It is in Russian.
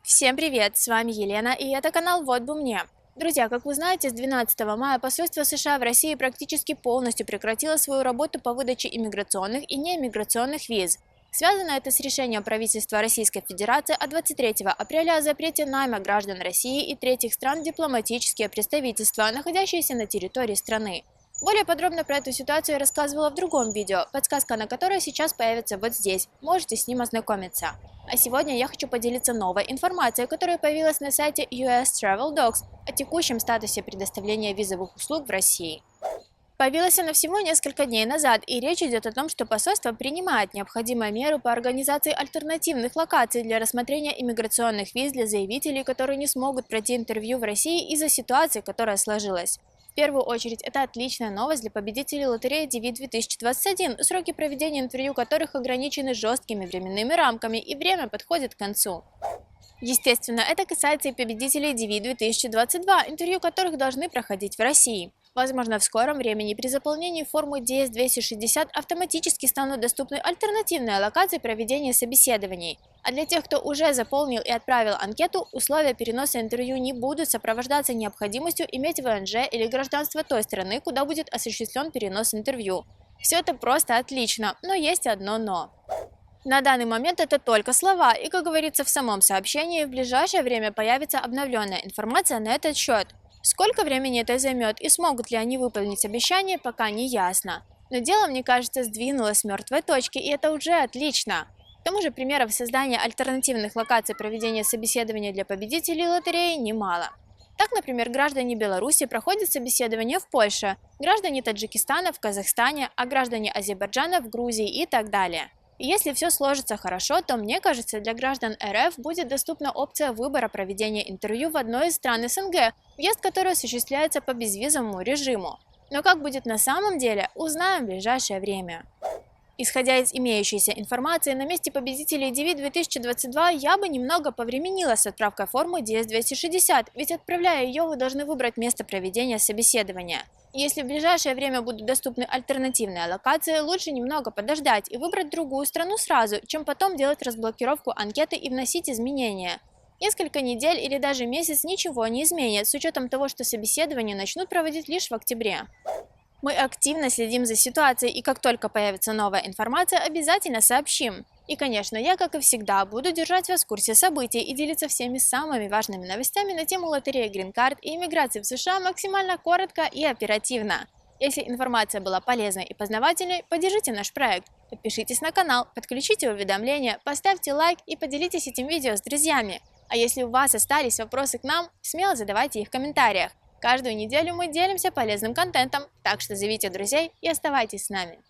Всем привет, с вами Елена, и это канал «Вот бы мне». Друзья, как вы знаете, с 12 мая посольство США в России практически полностью прекратило свою работу по выдаче иммиграционных и неиммиграционных виз. Связано это с решением правительства Российской Федерации от 23 апреля о запрете найма граждан России и третьих стран в дипломатические представительства, находящиеся на территории страны. Более подробно про эту ситуацию я рассказывала в другом видео, подсказка на которое сейчас появится вот здесь, можете с ним ознакомиться. А сегодня я хочу поделиться новой информацией, которая появилась на сайте US Travel Docs о текущем статусе предоставления визовых услуг в России. Появилась она всего несколько дней назад, и речь идет о том, что посольство принимает необходимые меры по организации альтернативных локаций для рассмотрения иммиграционных виз для заявителей, которые не смогут пройти интервью в России из-за ситуации, которая сложилась. В первую очередь, это отличная новость для победителей лотереи DV-2021, сроки проведения интервью которых ограничены жесткими временными рамками, и время подходит к концу. Естественно, это касается и победителей DV-2022, интервью которых должны проходить в России. Возможно, в скором времени при заполнении формы DS-260 автоматически станут доступны альтернативные локации проведения собеседований. А для тех, кто уже заполнил и отправил анкету, условия переноса интервью не будут сопровождаться необходимостью иметь ВНЖ или гражданство той страны, куда будет осуществлен перенос интервью. Все это просто отлично, но есть одно «но». На данный момент это только слова, и, как говорится в самом сообщении, в ближайшее время появится обновленная информация на этот счет. Сколько времени это займет и смогут ли они выполнить обещание, пока не ясно. Но дело, мне кажется, сдвинулось с мертвой точки, и это уже отлично. К тому же примеров создания альтернативных локаций проведения собеседования для победителей лотереи немало. Так, например, граждане Беларуси проходят собеседование в Польше, граждане Таджикистана в Казахстане, а граждане Азербайджана в Грузии и так далее. И если все сложится хорошо, то, мне кажется, для граждан РФ будет доступна опция выбора проведения интервью в одной из стран СНГ, въезд которой осуществляется по безвизовому режиму. Но как будет на самом деле, узнаем в ближайшее время. Исходя из имеющейся информации, на месте победителей DV-2022 я бы немного повременила с отправкой формы DS-260, ведь отправляя ее, вы должны выбрать место проведения собеседования. Если в ближайшее время будут доступны альтернативные локации, лучше немного подождать и выбрать другую страну сразу, чем потом делать разблокировку анкеты и вносить изменения. Несколько недель или даже месяц ничего не изменит, с учетом того, что собеседование начнут проводить лишь в октябре. Мы активно следим за ситуацией, и как только появится новая информация, обязательно сообщим. И, конечно, я, как и всегда, буду держать вас в курсе событий и делиться всеми самыми важными новостями на тему лотереи Green Card и иммиграции в США максимально коротко и оперативно. Если информация была полезной и познавательной, поддержите наш проект, подпишитесь на канал, подключите уведомления, поставьте лайк и поделитесь этим видео с друзьями. А если у вас остались вопросы к нам, смело задавайте их в комментариях. Каждую неделю мы делимся полезным контентом, так что зовите друзей и оставайтесь с нами.